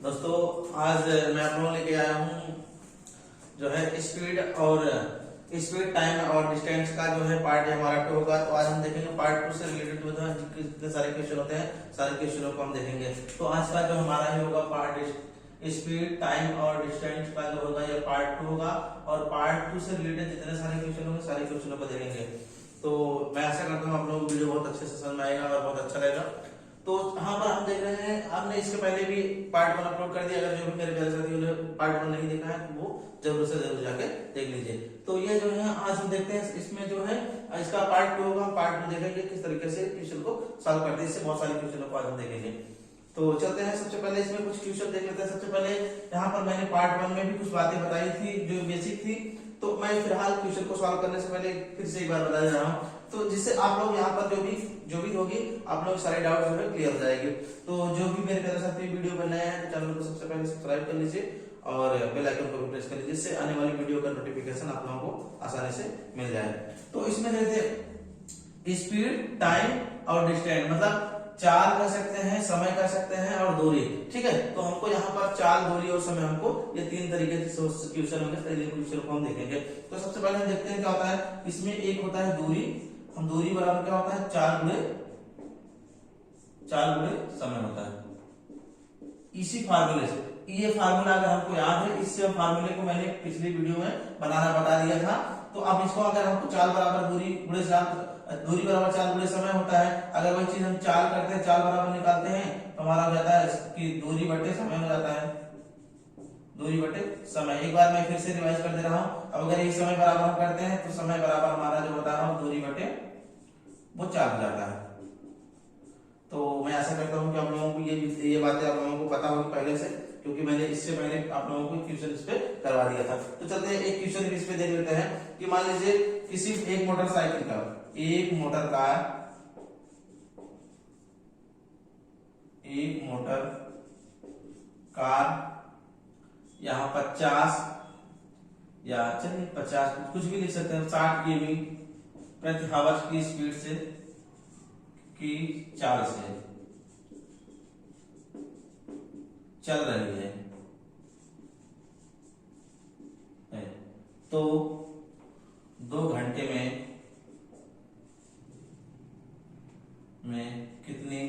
दोस्तों आज मैं आप लोगों लेके आया हूँ जो है स्पीड टाइम और डिस्टेंस का जो है पार्ट हमारा 2 होगा। तो आज हम देखेंगे पार्ट 2 से रिलेटेड जो है कितने सारे क्वेश्चन होते हैं, सारे क्वेश्चनों को हम देखेंगे। तो आज का जो हमारा ही होगा पार्ट स्पीड टाइम और डिस्टेंस का जो होगा ये पार्ट 2 होगा, और पार्ट 2 से रिलेटेड जितने सारे क्वेश्चन होंगे सारे क्वेश्चनों को देखेंगे। तो मैं आशा करता हूँ आप लोगों को वीडियो बहुत अच्छे से समझ में आएगा और बहुत अच्छा रहेगा। तो यहाँ पर हम देख रहे हैं, आपने इसके पहले भी पार्ट 1 अपलोड कर दिया। अगर जो भी मेरे प्यारे साथी ने पार्ट 1 नहीं देखा है तो वो जरूर से जरूर जाके देख लीजिए। तो ये जो है आज हम देखते हैं, इसमें जो है इसका पार्ट 2 होगा। हम पार्ट 2 देखेंगे किस तरीके से क्वेश्चन को सॉल्व करते हैं। इससे बहुत सारे क्वेश्चनों को आज हम देखेंगे। तो चलते हैं, सबसे पहले इसमें कुछ क्वेश्चन देख लेते हैं। सबसे पहले यहाँ पर मैंने पार्ट 1 में भी कुछ बातें बताई थी जो बेसिक थी, तो मैं फिलहाल क्वेश्चन को सॉल्व करने से पहले फिर से एक बार बता दे रहा हूँ, तो जिससे आप लोग यहाँ पर जो भी होगी आप लोग सारे डाउट जो है क्लियर हो जाएंगे। तो जो भी मेरे प्यारे साथी वीडियो पर नए हैं तो चैनल को सबसे पहले सब्सक्राइब कर लीजिए और बेल आइकन को भी प्रेस कर लीजिए, जिससे आने वाली वीडियो का नोटिफिकेशन आप लोगों को आसानी से मिल जाए। तो इसमें देखते स्पीड टाइम और डिस्टेंस, मतलब चाल कर सकते हैं, समय कर सकते हैं और दूरी। ठीक है, तो हमको यहाँ पर चाल, दूरी और समय, हमको ये 3 तरीके से क्वेश्चन होंगे। क्वेश्चन को हम देखेंगे। तो सबसे पहले हम देखते हैं क्या होता है। इसमें एक होता है दूरी, हम दूरी बराबर क्या होता है चाल गुणे समय होता है। इसी फार्मूले से, ये फार्मूला अगर हमको याद है, इससे हम फार्मूले को मैंने पिछली वीडियो में बनाना बता दिया था। तो अब इसको अगर हमको चाल बराबर दूरी गुणे दूरी बराबर चाल गुणे समय होता है। अगर वही चीज हम चाल करते हैं, चाल बराबर निकालते हैं तो हमारा हो जाता है कि दूरी बटे समय हो जाता है, दूरी बटे समय। एक बार मैं फिर से रिवाइज कर दे रहा हूं। अब अगर ये समय बराबर हम करते हैं तो समय बराबर हमारा जो होता है दूरी बटे वो चाल हो जाता है। तो मैं आशा करता हूं कि आप लोगों को ये बातें आप लोगों को पता होगी पहले से, क्योंकि मैंने इससे पहले आप लोगों को क्वेश्चन इस पे करवा दिया था। तो चलते हैं एक क्वेश्चन इस पे देख लेते हैं कि मान लीजिए किसी एक मोटरसाइकिल का, एक मोटर कार यहाँ 50 या चलिए 50 कुछ भी लिख सकते हैं, 60 किमी प्रति आवर की स्पीड से की चाल से चल रही है। तो 2 घंटे में कितनी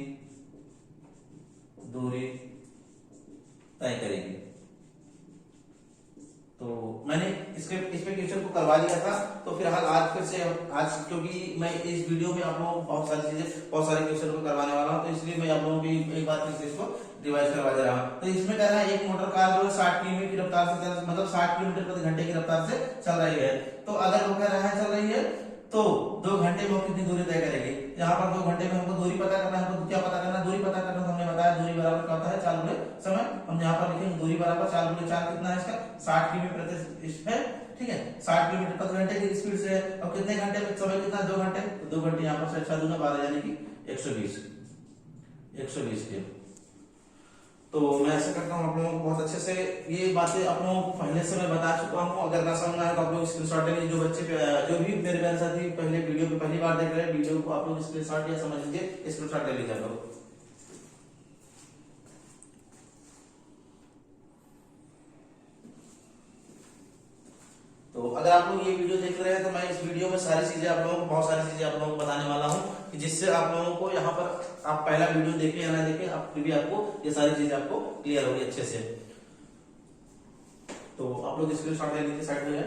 दूरी तय करेगी। तो मैंने इस पे क्वेश्चन को करवा लिया था। तो फिलहाल फिर से आज क्योंकि मैं इस वीडियो में आप लोगों को बहुत सारे क्वेश्चन को करवाने वाला हूं, तो इसलिए मैं आप लोगों को एक बार फिर से इसको रिवाइज करवा दे रहा हूं। तो इसमें कह रहा है एक मोटर कार जो है 60 किमी की रफ्तार से मतलब 60 किलोमीटर प्रति घंटे की रफ्तार से चल रही है। तो अगर वो कह रहा है चल रही है तो 2 घंटे में वो कितनी दूरी तय करेगी। यहाँ पर 2 घंटे में हमको दूरी पता करना है। हमको क्या पता करना है, दूरी पता करना। तो हमने बताया दूरी बराबर क्या होता है चाल गुणे समय। हम यहाँ पर लिखेंगे दूरी बराबर चाल गुणे चाल, कितना है इसका 60 किमी प्रति इसमें, ठीक है 60 किलोमीटर प्रति घंटे की स्पीड से। और कितने घंटे में, समय कितना 2 घंटे, तो 2 घंटे यहाँ पर से 6 दूना 12 यानी कि 120 के। तो मैं ऐसा करता हूँ आप लोगों को बहुत अच्छे से ये बातें आप लोगों को पहले से मैं बता चुका हूँ। अगर ना समझ आए तो आप लोग स्क्रीनशॉट ले लीजिए। जो भी मेरे प्यारे साथी पहले वीडियो पे पहली बार देख रहे हैं, वीडियो को आप लोग स्क्रीनशॉट या समझ लीजिए, स्क्रीनशॉट ले लीजिए आप लोग। तो अगर आप लोग ये वीडियो देख रहे हैं तो मैं इस वीडियो में सारी चीजें आप लोगों को बहुत सारी चीजें आप लोगों को बताने वाला हूँ, कि जिससे आप लोगों को यहाँ पर आप पहला वीडियो देखें या ना देखें, आप फिर भी आपको ये सारी चीजें आपको क्लियर होगी अच्छे से। तो आप लोग स्क्रीनशॉट ले लीजिए साइड में है।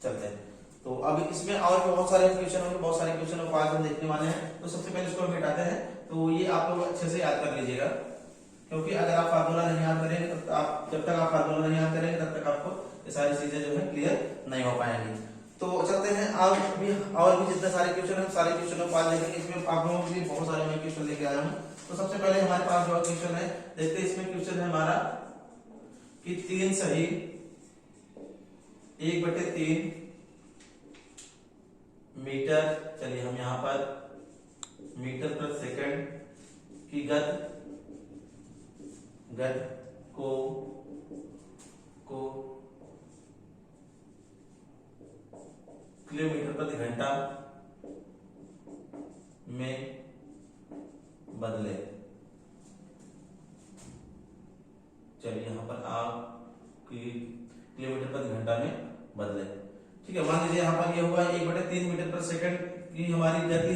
चलते हैं। तो अब इसमें और भी बहुत सारे क्वेश्चन होंगे, बहुत सारे क्वेश्चन को आज हम देखने वाले हैं। तो सबसे पहले इसको हम मिटाते हैं। तो ये आप लोग अच्छे से याद कर लीजिएगा, क्योंकि अगर आप फार्मूला नहीं याद करेंगे तब आप जब तक आप फार्मूला नहीं याद करेंगे तब तक आपको ये सारी चीजें जो है क्लियर नहीं हो पाएंगी। तो चलते हैं और भी जितने सारे क्वेश्चन है सारे क्वेश्चनों को आज देखेंगे। इसमें आप लोगों के लिए बहुत सारे मैं क्वेश्चन लेके आया हूँ। तो सबसे पहले हमारे पास जो क्वेश्चन है देखते हैं। इसमें क्वेश्चन है हमारा कि 3 सही 1/3 मीटर, चलिए हम यहाँ पर मीटर प्रति सेकंड की गति को किलोमीटर प्रति घंटा में बदले। चलिए यहाँ पर आप किलोमीटर प्रति घंटा में बदले। ठीक है, मान लीजिए यहाँ पर ये हुआ 1/3 मीटर पर सेकंड की हमारी गति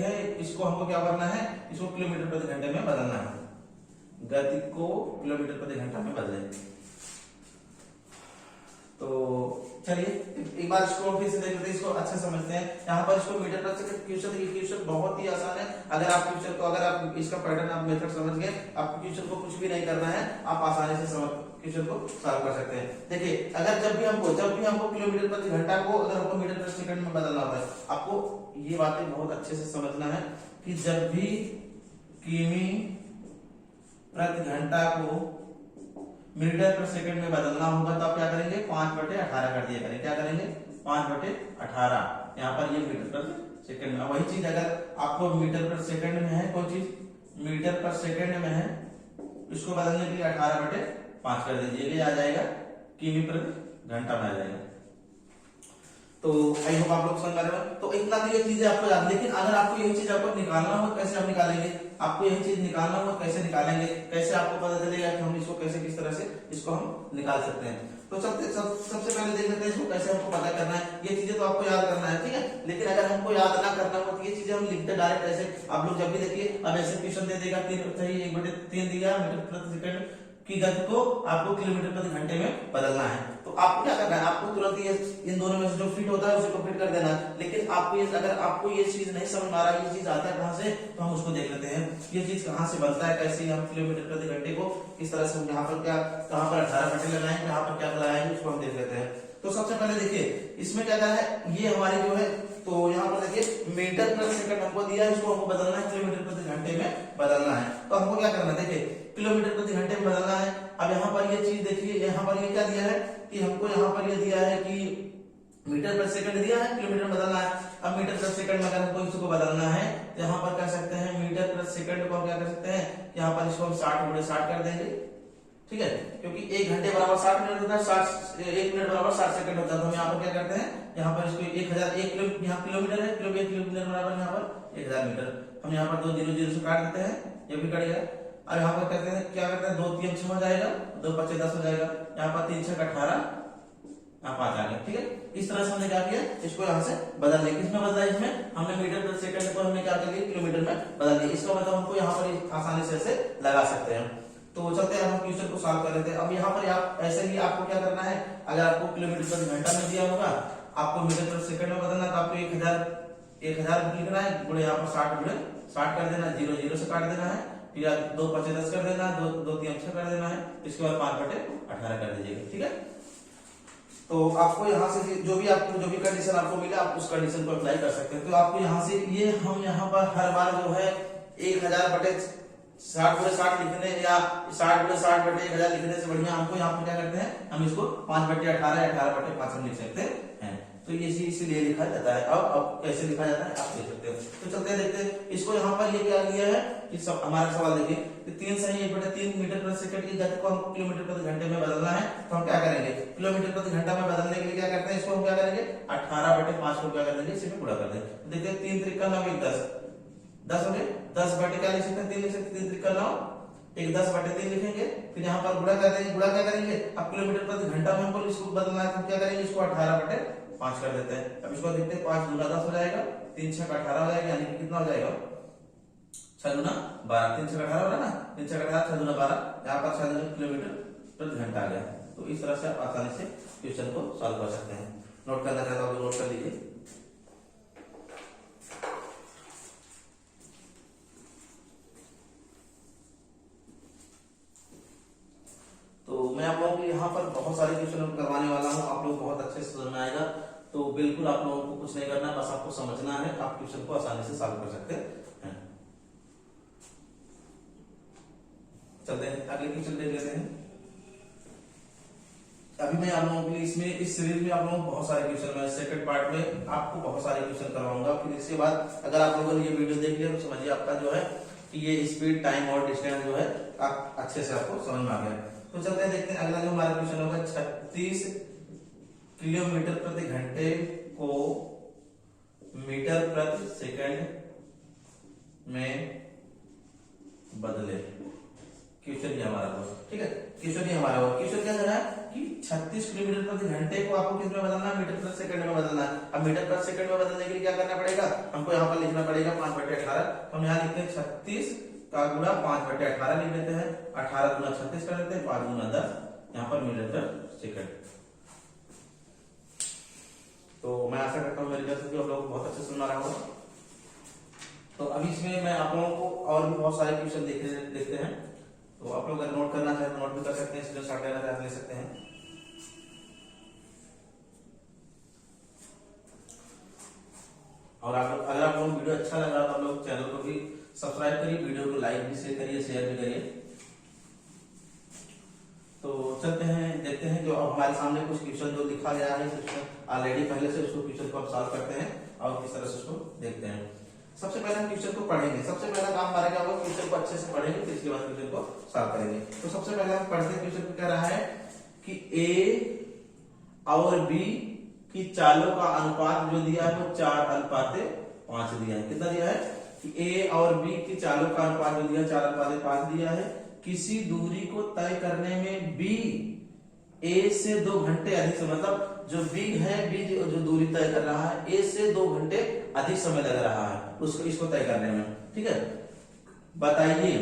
है, इसको हमको क्या करना है, इसको किलोमीटर प्रति घंटे में बदलना है, गति को किलोमीटर प्रति घंटा में बदले। तो चलिए एक बार इसको फिर से देख लेते हैं, इसको अच्छे समझते हैं। यहाँ पर इसको मीटर पर सेकंड क्वेश्चन बहुत ही आसान है। अगर आप इसका पैटर्न आप मेथड समझ गए, आपको क्वेश्चन को कुछ भी नहीं करना है, आप आसानी से क्वेश्चन को सॉल्व कर सकते हैं। देखिए, अगर जब भी हमको किलोमीटर प्रति घंटा को अगर हमको मीटर प्रति सेकंड में बदलना होता है, आपको ये बातें बहुत अच्छे से समझना है कि जब भी किमी प्रति घंटा को मीटर पर सेकंड में बदलना होगा तो आप क्या करेंगे, 5/18 कर दिया करें। क्या करेंगे, 5/18। यहाँ पर ये मीटर पर सेकंड में। वही चीज अगर आपको मीटर पर सेकंड में है, कोई चीज मीटर पर सेकंड में है, इसको बदलने के लिए 18/5 कर दीजिए, ये आ जाएगा किमी प्रति घंटा में आ जाएगा। तो आई होप आप लोग समझ पा रहे हो। तो इतना तो ये चीजें आपको याद, लेकिन अगर आपको यही चीज आपको निकालना हो, कैसे आप निकालेंगे, आपको यही चीज निकालना हो कैसे निकालेंगे, कैसे आपको पता चलेगा कि हम इसको कैसे किस तरह से इसको हम निकाल सकते हैं। तो सबसे पहले देख लेते हैं इसको कैसे हमको पता करना है। ये चीजें तो आपको याद करना है, ठीक है, लेकिन अगर हमको याद ना करना हो तो ये चीजें हम लिखते डायरेक्ट ऐसे। आप लोग जब भी देखिए, अब ऐसे क्वेश्चन दे देगा 1/3 दिया मीटर प्रति सेकंड की गति को आपको किलोमीटर प्रति घंटे में बदलना है। तो आपको क्या करना है, आपको तुरंत ये इन दोनों में से जो फिट होता है उसे को फिट कर देना है। लेकिन आपको ये अगर आपको ये चीज नहीं समझ में आ रहा है, ये चीज आता है कहां से, तो हम उसको देख लेते हैं ये चीज कहां से बनता है, कैसे हम किलोमीटर प्रति घंटे को किस तरह से हम यहाँ पर कहां पर 18 घंटे लगाएंगे, यहाँ पर क्या लगाएंगे, उसको हम देख लेते हैं। तो सबसे पहले देखिए इसमें क्या है, ये हमारी जो है, तो यहाँ पर देखिए मीटर प्रति सेकंड हमको दिया है, इसको हमको बदलना है किलोमीटर प्रति घंटे में बदलना है। तो हमको क्या करना है, देखिए किलोमीटर प्रति घंटे में बदलना है। अब यहाँ पर ये चीज देखिए, यहाँ पर ये क्या दिया है कि हमको यहाँ पर ये दिया है कि मीटर प्रति सेकंड दिया है, किलोमीटर में बदलना है। अब मीटर प्रति सेकंड में अगर हमको इसको बदलना है तो यहाँ पर कह सकते हैं मीटर प्रति सेकंड को हम क्या कर सकते हैं, यहाँ पर इसको हम 60/60 कर देंगे। ठीक है, क्योंकि 1 घंटे बराबर 60 मिनट होता है, 1 मिनट बराबर 60 सेकंड होता है। तो हम यहाँ पर क्या करते हैं, यहाँ पर इसको 1000 यहाँ किलोमीटर है, किलोमीटर बराबर यहाँ पर 1000 मीटर। हम यहाँ पर 2 0 से काट देते हैं, ये भी कट गया। अब यहाँ पर कहते हैं क्या करते हैं, 2 3 6 हो जाएगा, 2 5 10 हो जाएगा, यहाँ पर 3 6 18, यहाँ 5 आ गया। ठीक है, इस तरह से हमने क्या किया, इसको यहाँ से बदल लिया। किसमें बदला, इसमें हमने मीटर प्रति सेकंड को हमने क्या कर लिया, किलोमीटर में बदल दिया। इसका मतलब हमको यहाँ पर आसानी से ऐसे लगा सकते हैं। तो चलते हैं हम क्वेश्चन को सॉल्व कर लेते हैं। अब यहाँ पर आप ऐसे ही आपको क्या करना है, अगर आपको किलोमीटर प्रति घंटा में दिया होगा, आपको मीटर प्रति सेकंड में बदलना, तो आपको 1000 लिखना है, गुणे यहाँ पर 60/60 कर देना, 0 0 से काट देना है, फिर 2 5 10 कर देना, 2 3 6 कर देना है, इसके बाद 5/18 कर दीजिएगा। ठीक है, तो आपको यहाँ से जो भी कंडीशन आपको मिले, आप उस कंडीशन को अप्लाई कर सकते हैं। तो आपको यहाँ से ये हम यहाँ पर हर बार जो है 1000/60 लिखने या 60/60/1000 लिखने से बढ़िया हमको यहाँ पर क्या करते हैं, हम इसको 5/18 18/5 हम लिख सकते हैं। तो ये इसीलिए लिखा जाता है। अब कैसे लिखा जाता है आप देख सकते हो। तो चलते हैं देखते हैं इसको। यहाँ पर ये क्या लिया है कि हमारा सवाल देखिए, 3 सही 1/3 मीटर प्रति सेकंड की गति को हम किलोमीटर प्रति घंटे में बदलना है। तो हम क्या करेंगे, किलोमीटर प्रति घंटा में बदलने के लिए क्या करते हैं, इसको हम क्या करेंगे 18/5 को क्या कर देंगे, इसी में गुणा कर देंगे। देखिए 3 3 9 10 10 हो गए, 10 क्या लिख सकते हैं, 3 लिख सकते हैं, 3 3 9 एक 10/3 लिखेंगे, फिर यहाँ पर गुणा कर देंगे। गुणा क्या करेंगे, अब किलोमीटर प्रति घंटा में हमको इसको बदलना है, तो क्या करेंगे, इसको 18/5 कर देते हैं। अब इसको देखते हैं, 5 दूना 10 हो जाएगा, 3 6 18 हो जाएगा, यानी कि कितना हो जाएगा, 6 दूना 12, 3 6 18 हो रहा है ना, 3 6 18 6 दूना 12, यहाँ पर 6 किलोमीटर प्रति घंटा आ गया। तो इस तरह से आप आसानी से क्वेश्चन को सॉल्व कर सकते हैं। नोट करना चाहता हूँ तो नोट कर लीजिए। तो मैं आप लोगों को यहाँ पर बहुत सारे क्वेश्चन करवाने वाला हूँ, आप लोग बहुत अच्छे से समझ में आएगा। तो बिल्कुल आप लोगों को कुछ नहीं करना, बस आपको समझना है, आप क्वेश्चन को आसानी से सॉल्व कर सकते हैं। चलते हैं अगले क्वेश्चन देख लेते हैं। अभी मैं आप लोगों के लिए इसमें इस सीरीज में आप लोगों को बहुत सारे क्वेश्चन, मैं सेकंड पार्ट में आपको बहुत सारे क्वेश्चन करवाऊंगा। फिर इसके बाद अगर आप लोगों ने ये वीडियो देख लिया तो समझिए आपका जो है कि ये स्पीड, टाइम और डिस्टेंस जो है आप अच्छे से आपको समझ में आ गया। तो चलते हैं देखते हैं अगला जो हमारा क्वेश्चन होगा, 36 किलोमीटर प्रति घंटे को मीटर प्रति सेकंड में बदले। क्वेश्चन ये हमारा हुआ, ठीक है। क्वेश्चन ये हमारा हुआ, क्वेश्चन क्या है कि 36 किलोमीटर प्रति घंटे को आपको किस में बदलना है, मीटर प्रति सेकंड में बदलना है। अब मीटर प्रति सेकंड में बदलने के लिए क्या करना पड़ेगा, हमको यहाँ पर लिखना पड़ेगा 5/18। हम यहाँ लिखते हैं 36 का गुणा 5/18 लिख लेते हैं, 18 गुणा 36 कर लेते हैं, 5 गुणा 10 यहाँ पर मीटर प्रति सेकंड। तो मैं आशा करता हूँ मेरी तरफ से आप लोग बहुत अच्छे सुन रहा होगा। तो अभी इसमें मैं आप लोगों को और भी बहुत सारे क्वेश्चन देखते हैं। तो आप लोग अगर नोट करना चाहे तो नोट भी कर सकते हैं, स्क्रीन शॉट लेना चाहे तो ले सकते हैं। और आप लोग अगर आप लोगों को वीडियो अच्छा लग रहा तो आप लोग चैनल को भी सब्सक्राइब करिए, वीडियो को लाइक भी करिए, शेयर भी करिए। तो चलते हैं, देखते हैं जो अब हमारे सामने कुछ क्वेश्चन जो लिखा गया है ऑलरेडी पहले से, उसको क्वेश्चन को हम सॉल्व करते हैं और किस तरह से उसको देखते हैं। सबसे पहले हम क्वेश्चन को पढ़ेंगे, सबसे पहला काम हमारा क्या होगा, क्वेश्चन को अच्छे से पढ़ेंगे, फिर इसके बाद क्वेश्चन को सॉल्व करेंगे। तो सबसे पहले हम पढ़ते हैं, क्वेश्चन को कह रहा है कि ए और बी की चालों का अनुपात जो दिया है वो 4:5 दिया है। कितना दिया है कि ए और बी की चालों का अनुपात जो दिया है 4:5 दिया है। किसी दूरी को तय करने में बी ए से 2 घंटे अधिक समय, मतलब जो बी है, बी जो दूरी तय कर रहा है, ए से 2 घंटे अधिक समय लग रहा है उसको, इसको तय करने में, ठीक है। बताइए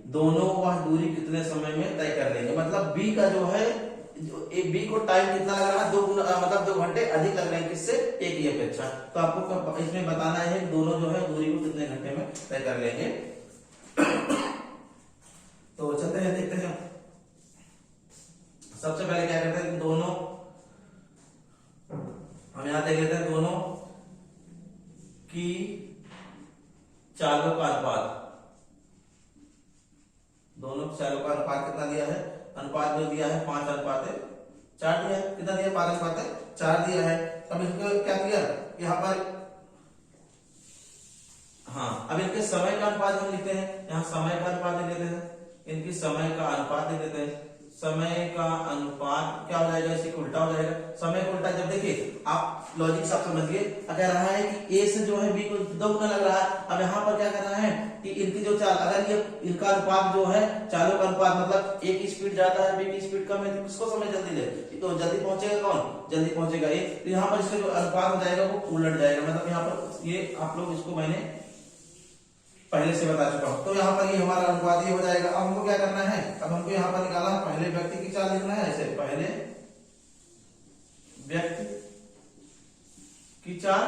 दोनों वह दूरी कितने समय में तय कर लेंगे, मतलब बी का जो है, बी को टाइम कितना लग रहा है, 2 मतलब 2 घंटे अधिक लग रहे हैं किससे, ए की अपेक्षा। तो आपको इसमें बताना है कि दोनों जो है दूरी को कितने घंटे में तय कर लेंगे। तो चलते हैं, देखते हैं। सबसे पहले क्या करते हैं कि दोनों, हम यहां देख लेते हैं, दोनों की चालों का अनुपात, दोनों चालों का अनुपात कितना दिया है, अनुपात जो दिया है 5:4 दिया है। कितना दिया, 5:4 दिया है। अब इसको क्या किया यहाँ पर, हाँ, अब इनके समय का अनुपात हम लिखते हैं, यहाँ समय का अनुपात लिख लेते हैं, इनकी समय का अनुपात लिख देते हैं। समय का अनुपात क्या हो जाएगा, इसे उल्टा हो जाएगा। समय का उल्टा, जब देखिए आप लॉजिक सब समझिए, कह रहा है कि ए से जो है बी को 2 गुना लग रहा है। अब यहाँ पर क्या करना है कि इनकी जो चाल, अगर ये इनका अनुपात जो है, चालों का अनुपात, मतलब ए की स्पीड ज्यादा है, बी की स्पीड कम है, तो किसको समय जल्दी ले, तो जल्दी पहुंचेगा कौन, जल्दी पहुंचेगा ए। तो यहाँ पर इसका जो अनुपात हो जाएगा वो उलट जाएगा, मतलब यहाँ पर ये आप लोग इसको मैंने पहले से बता चुका हूं। तो यहाँ पर ये हमारा अनुपात ये हो जाएगा। अब हमको क्या करना है, अब हमको यहाँ पर निकाला पहले व्यक्ति की चाल लिखना है, ऐसे पहले व्यक्ति की चाल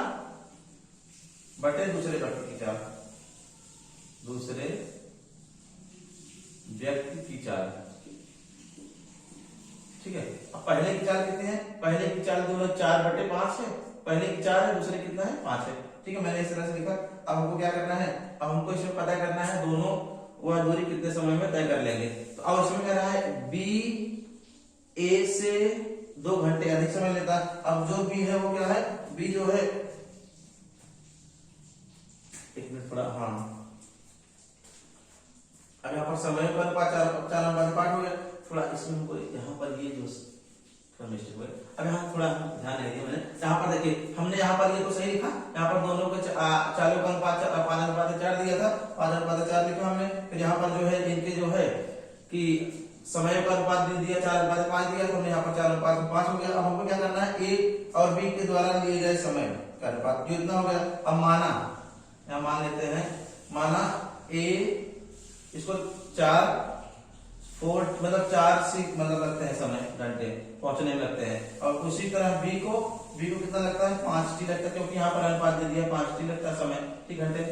बटे दूसरे व्यक्ति की चाल, दूसरे व्यक्ति की चाल, ठीक है। अब पहले की चाल कितनी है, पहले की चाल दोनों 4/5 है, पहले की 4 है, दूसरे कितना है 5 है, ठीक है। मैंने इस तरह से लिखा। अब हमको क्या करना है, अब हमको इसमें पता करना है दोनों वह दूरी कितने समय में तय कर लेंगे। तो अब इसमें कह रहा है बी ए से 2 घंटे अधिक समय लेता है। अब जो बी है वो क्या है, बी जो है, एक मिनट थोड़ा, हाँ, अब यहाँ पर समय का अनुपात 4:5 हो गया। थोड़ा इसमें हमको यहाँ पर ये जो मिस्टेक हुआ, अब यहाँ थोड़ा ध्यान दीजिए। मैंने यहाँ पर देखिए, हमने यहाँ पर ये तो सही लिखा, यहाँ पर दोनों के चालों का अनुपात 5:4 दिया था, 5:4 लिखा हमने। फिर यहाँ पर जो है इनके जो है कि समय का अनुपात भी दिया 4:5 दिया, तो हमने यहाँ पर 4:5 हो गया। अब हमको क्या करना है, ए और बी के द्वारा लिए गए समय का अनुपात जो इतना हो गया। अब माना, यहाँ मान लेते हैं, माना ए इसको 4 मतलब 4 से मतलब लगते हैं समय, घंटे पहुंचने में लगते हैं। और उसी तरह बी को कितना लगता है, 5t लगता है, क्योंकि यहाँ पर अनुपात दे दिया 5t लगता है समय, ठीक घंटे।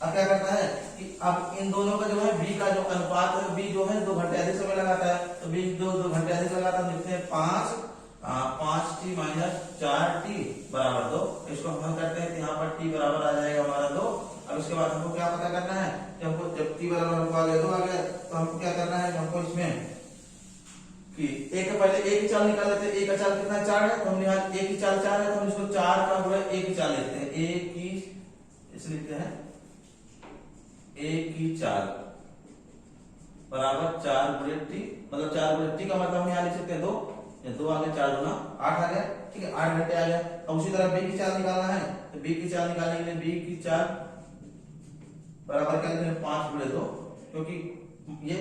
अब क्या करता है कि अब इन दोनों का जो है बी का जो अनुपात है, बी जो है 2 घंटे अधिक समय लगाता है, तो बी 2 घंटे अधिक लगाता है, लिखते हैं 5t - 4t बराबर 2। इसको हम करते हैं, यहाँ पर t बराबर आ जाएगा हमारा 2। अब इसके बाद हमको क्या पता करना है, जब t बराबर हमको आ गया 2 आ गया, तो हमको क्या करना है, हमको इसमें कि ए के पहले ए की चाल निकाल लेते हैं। ए का चाल कितना 4 है, तो हम यहाँ ए की चाल 4 है, तो हम इसको 4 का गुणा ए की चाल लेते हैं। ए की, इसे लिखते हैं ए की चाल बराबर 4 गुणे टी, मतलब 4 गुणे टी का मतलब हम यहाँ लिख सकते हैं 2, ये 2 आ गया, 4 गुना 8 आ गया, ठीक है, 8 घंटे आ गया। अब उसी तरह बी की चाल निकालना है, तो बी की चाल निकालने के लिए बी की चाल बराबर क्या लिखेंगे, 5 गुणे 2, क्योंकि ये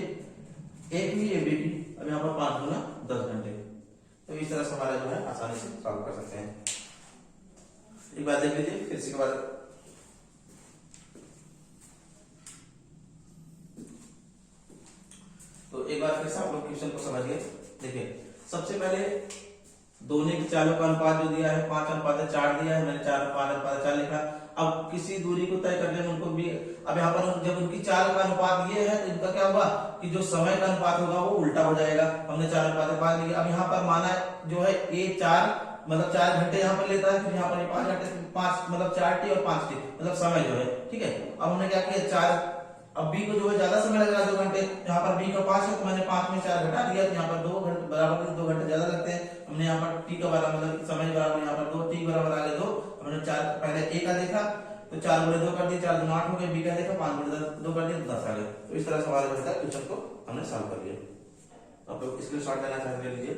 एक भी ये भी की, अब यहाँ पर 5 गुना 10 घंटे। तो इस तरह से हमारा जो है आसानी से सॉल्व कर सकते हैं। एक बार देख लीजिए फिर इसके बाद तो एक बार फिर से आप लोग क्वेश्चन को समझिए। देखिए सबसे पहले दोनों की चालों का अनुपात जो दिया है 5:4 दिया है, मैंने 4:4 लिखा। अब किसी दूरी को तय करने में उनको भी, अब यहाँ पर जब उनकी चाल का अनुपात ये है तो इनका क्या होगा कि जो समय का अनुपात होगा वो उल्टा हो जाएगा। हमने 4:5 लिया। अब यहाँ पर माना जो है ए 4 मतलब 4 घंटे यहाँ पर लेता है, फिर यहाँ पर 5 घंटे 5 मतलब 4 टी और 5 टी मतलब समय जो है, ठीक है। अब हमने क्या किया 4, अब बी को जो है ज्यादा समय लग रहा है 2 घंटे, यहाँ पर बी का 5 है तो मैंने 5 में 4 घटा दिया, तो यहाँ पर 2 घंटे बराबर 2 घंटे ज्यादा लगते हैं। हमने यहाँ पर टी का बराबर मतलब समय बराबर यहाँ पर 2, टी बराबर आ गया 2। हमने 4 पहले ए का देखा तो 4 गुणे 2 कर दिया, 4 गुना 8 हो गया। बी का देखा 5 गुणे 2 कर दिया, 10 आ गया। तो इस तरह से हमारे जो है क्वेश्चन को हमने सॉल्व कर लिया। आप लोग स्क्रीनशॉट लेना चाहते ले लीजिए।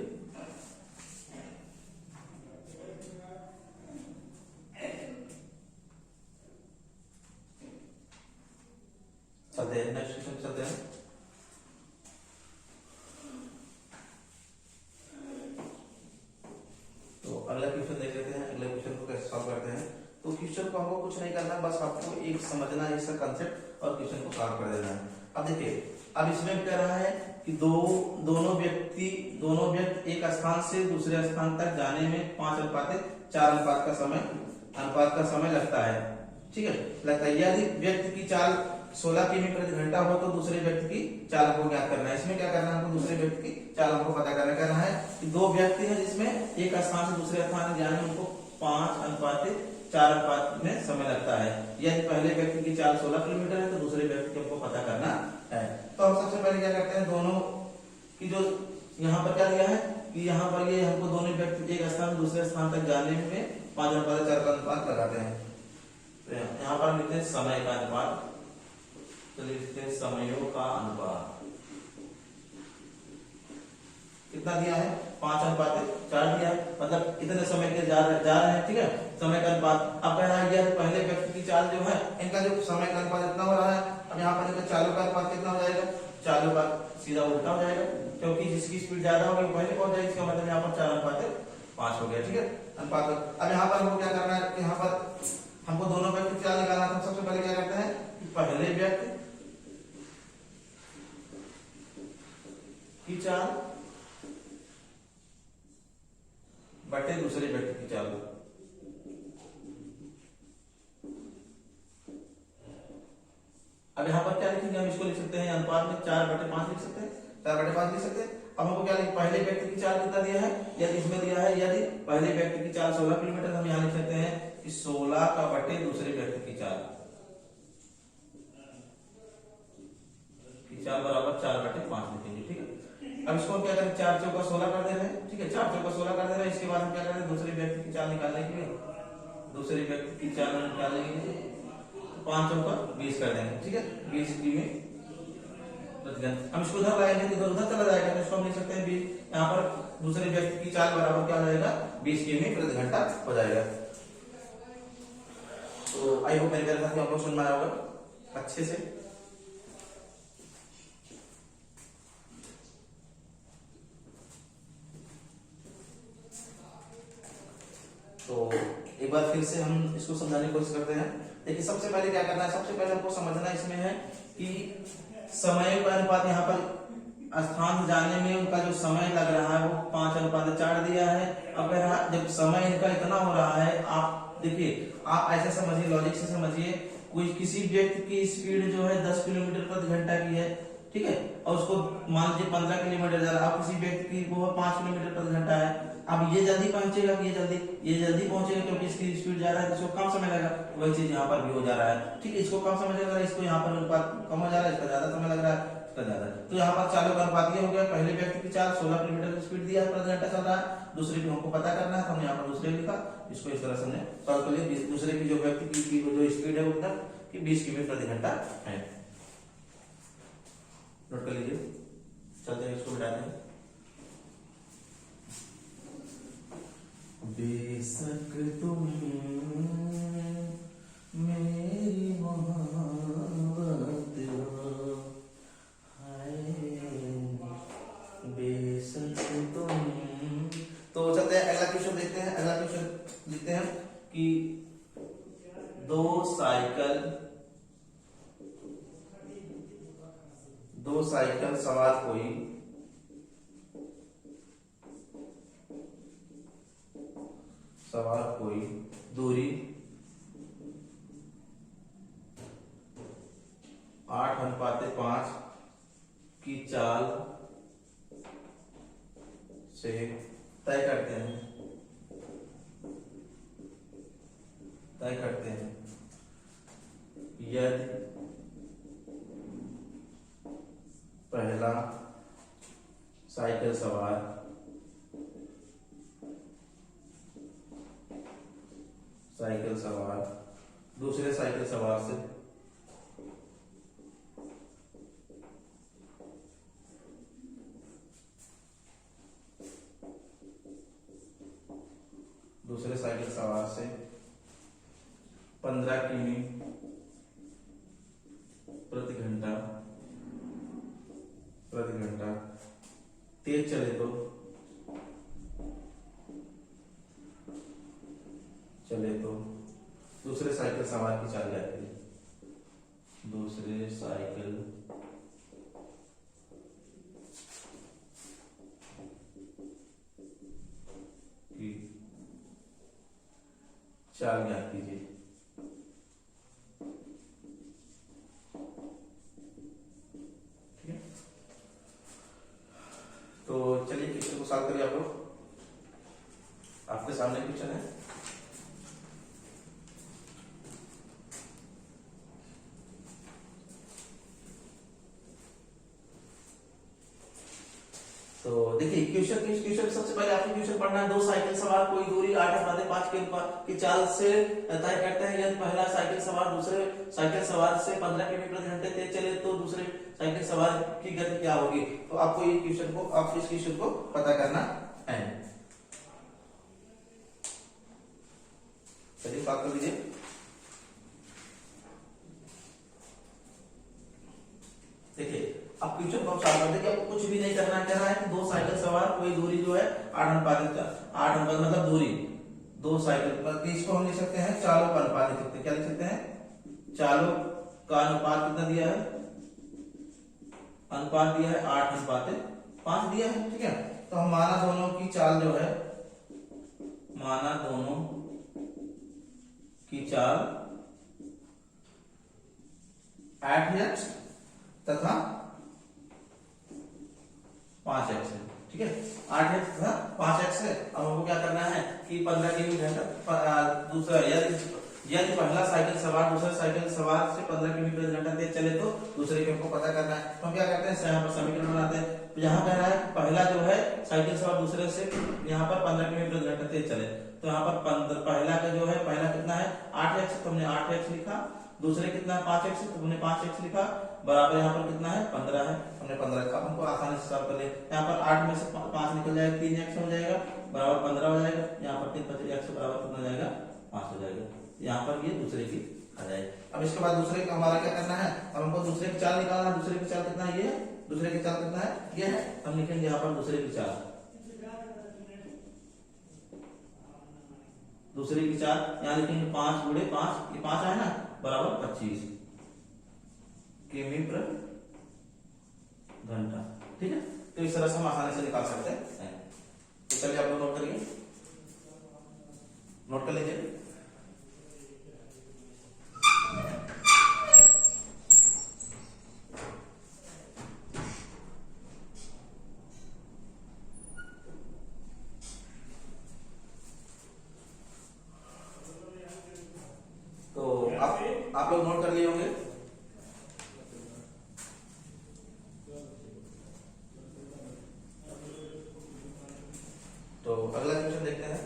चलते हैं नेक्स्ट क्वेश्चन चलते हैं। तो अगला क्वेश्चन देख लेते हैं, अगले क्वेश्चन को कैसे सॉल्व करते हैं। तो क्वेश्चन को हमको कुछ नहीं करना है, बस आपको एक समझना है इसका कांसेप्ट और क्वेश्चन को सॉल्व कर देना है। अब देखिए अब इसमें कह रहा है कि दोनों व्यक्ति एक स्थान से दूसरे स्थान तक जाने में 5:4 अनुपात का समय लगता है, ठीक है लगता है। यदि व्यक्ति की चाल 16 किमी प्रति घंटा हो तो दूसरे व्यक्ति की चाल को ज्ञात करना है। इसमें क्या करना है हमको दूसरे व्यक्ति की चाल को पता करना है कि 2 व्यक्ति हैं जिसमें एक स्थान से दूसरे स्थान में जाने में उनको 5:4 में समय लगता है। यदि पहले व्यक्ति की चाल 16 किलोमीटर है तो दूसरे व्यक्ति को हमको पता करना है। तो हम सबसे पहले क्या करते हैं, दोनों की जो यहाँ पर क्या दिया है कि यहाँ पर ये हमको दोनों व्यक्ति एक स्थान से दूसरे स्थान तक जाने में 5:4 का अनुपात लगाते हैं। तो यहाँ पर लिखते हैं समय का अनुपात, तो लिखते हैं समयों का अनुपात कितना दिया है 5:4 दिया है, मतलब इतने समय के जा रहे हैं, ठीक है समय का अनुपात। अब कह रहा है यह पहले व्यक्ति की चाल जो है इनका जो समय का अनुपात इतना हो रहा है। अब यहाँ पर इनका चालों का अनुपात कितना हो जाएगा, चालों का सीधा उल्टा हो जाएगा, क्योंकि जिसकी स्पीड ज्यादा होगी पहले पहुंच जाएगी। इसका मतलब यहाँ पर 4:5 हो गया, ठीक है अनुपात। अब यहाँ पर हमको क्या करना है कि यहाँ पर हमको दोनों व्यक्ति की चाल निकालना है। सबसे पहले क्या करते हैं कि पहले व्यक्ति की चाल बटे दूसरे व्यक्ति की चाल। अब यहाँ पर क्या लिखेंगे, हम इसको लिख सकते हैं अनुपात में 4/5 लिख सकते हैं, 4/5 लिख सकते हैं। अब हमको क्या लिख, पहले व्यक्ति की चाल कितना दिया है, यदि इसमें दिया है यदि पहले व्यक्ति की चाल 16 किलोमीटर, हम यहाँ लिख सकते हैं कि 16 का बटे दूसरे व्यक्ति की चाल बराबर 4/5 लिखेंगे, ठीक है। अब इसको हम क्या करें 4 चौका 16 कर दे रहे हैं, ठीक है 4 चौका 16 कर दे रहे हैं। इसके बाद हम क्या करें दूसरे व्यक्ति की चाल निकालने के लिए दूसरे व्यक्ति की चाल निकालने के लिए 5 चौका 20 कर देंगे, ठीक है 20 किमी प्रति घंटा। हम इसको उधर लाएंगे तो उधर चला जाएगा, तो इसको हम लिख सकते हैं 20, यहाँ पर दूसरे व्यक्ति की चाल बराबर क्या हो जाएगा 20 किमी प्रति घंटा हो जाएगा। तो आई होप मेरे साथ आप लोग सुन में आया होगा अच्छे से। तो एक बार फिर से हम इसको समझाने की कोशिश करते हैं। देखिए सबसे पहले क्या करना है, सबसे पहले हमको समझना इसमें है कि समय का अनुपात यहाँ पर स्थान से जाने में उनका जो समय लग रहा है वो 5:4 दिया है। अगर जब समय इनका इतना हो रहा है, आप देखिए आप ऐसे समझिए लॉजिक से समझिए, कोई किसी व्यक्ति की स्पीड जो है 10 किलोमीटर प्रति घंटा की है, ठीक है और उसको मान लीजिए 15 किलोमीटर जा रहा है। अब किसी व्यक्ति की वो 5 किलोमीटर प्रति घंटा है। अब ये जल्दी पहुंचेगा, ये जल्दी पहुंचेगा क्योंकि इसकी स्पीड ज्यादा है, इसको कम समय लगेगा। वही चीज यहाँ पर भी हो जा रहा है, ठीक है इसको कम समय लग रहा है, इसको यहाँ पर अनुपात कम हो जा रहा है, इसका ज्यादा समय लग रहा है, इसका ज्यादा। तो यहाँ पर चालों का अनुपात ये हो गया, पहले व्यक्ति की चाल 16 किलोमीटर की स्पीड दिया प्रति घंटा चल रहा है, दूसरे की हमको पता करना है तो हमने यहाँ पर दूसरे लिखा, इसको इस तरह से हमने सॉल्व कर लिया। दूसरे की जो व्यक्ति की जो स्पीड है वो उतना कि 20 किमी प्रति घंटा है। नोट कर लीजिए, चलते हैं इसको मिटाते हैं। बेशक तुम मेरी मोहब्बत हो, हाय दो साइकिल सवार कोई दूरी 8:5 की चाल से तय करते हैं यदि पहला साइकिल सवार दूसरे साइकिल सवार से दूसरे साइकिल सवार से 15 किमी प्रति घंटा तेज चले तो दूसरे साइकिल सवार की चाल जाती है। दूसरे साइकिल की चाल ज्ञात कीजिए। ठीक है, तो चलिए क्वेश्चन को सॉल्व करिए। आप लोग, आपके सामने क्वेश्चन है। तो देखिए क्वेश्चन सबसे पहले आपको क्वेश्चन पढ़ना है। दो साइकिल सवार कोई दूरी 8:5 की चाल से तय करते हैं यदि पहला साइकिल सवार दूसरे साइकिल सवार से 15 किमी प्रति घंटे तेज चले तो दूसरे साइकिल सवार की गति क्या होगी। तो आपको इस क्वेश्चन को पता करना है। चलिए बात कर लीजिए। देखिए अब क्वेश्चन को सॉल्व करते हैं कि आपको कुछ भी नहीं करना है। कह रहा है कि दो साइकिल सवार कोई दूरी जो है 8:5 मतलब दूरी दो साइकिल, इसको हम लिख सकते हैं चालों का अनुपात लिख सकते हैं। क्या लिख सकते हैं? चालों का अनुपात कितना दिया है? अनुपात दिया है 8:5 दिया है। ठीक है, तो हम माना दोनों की चाल जो है 8x तथा 5x है। ठीक है, 8x तथा 5x है। अब हमको क्या करना है कि 15 किमी घंटा दूसरा यदि पहला साइकिल सवार दूसरे साइकिल सवार से 15 किमी प्रति घंटा तेज चले तो दूसरे के हमको पता करना है। तो हम क्या करते हैं, यहाँ पर समीकरण बनाते हैं। तो यहाँ कह रहा है पहला जो है साइकिल सवार दूसरे से यहाँ पर 15 किमी प्रति घंटा तेज चले, तो यहाँ पर पहला का जो है पहला कितना है 8x, तो हमने 8x लिखा। दूसरे कितना है 5x, तो हमने 5x लिखा। बराबर यहाँ पर कितना है 15 है, हमने 15 रखा। हमको आसानी से सॉल्व कर ले। यहाँ पर 8 में से 5 निकल जाएगा, 3x हो जाएगा बराबर 15 हो जाएगा। यहाँ पर 3 × 5 x बराबर कितना हो जाएगा 5 हो जाएगा। यहाँ पर ये दूसरे की आ जाएगी। अब इसके बाद दूसरे का हमारा क्या करना है, अब हमको दूसरे की चाल निकालना है। दूसरे की चाल कितना है, ये है। दूसरे की चाल कितना है, ये है। हम लिखेंगे यहाँ पर दूसरे की चाल यहाँ लिखेंगे 5 × 5, ये 5 है ना, बराबर 25 किमी प्रति घंटा। ठीक है, तो इस तरह से हम आसानी से निकाल सकते हैं। तो चलिए आप लोग नोट करिए, नोट कर लीजिए। तो आप लोग नोट कर लिए होंगे। तो अगला क्वेश्चन देखते हैं।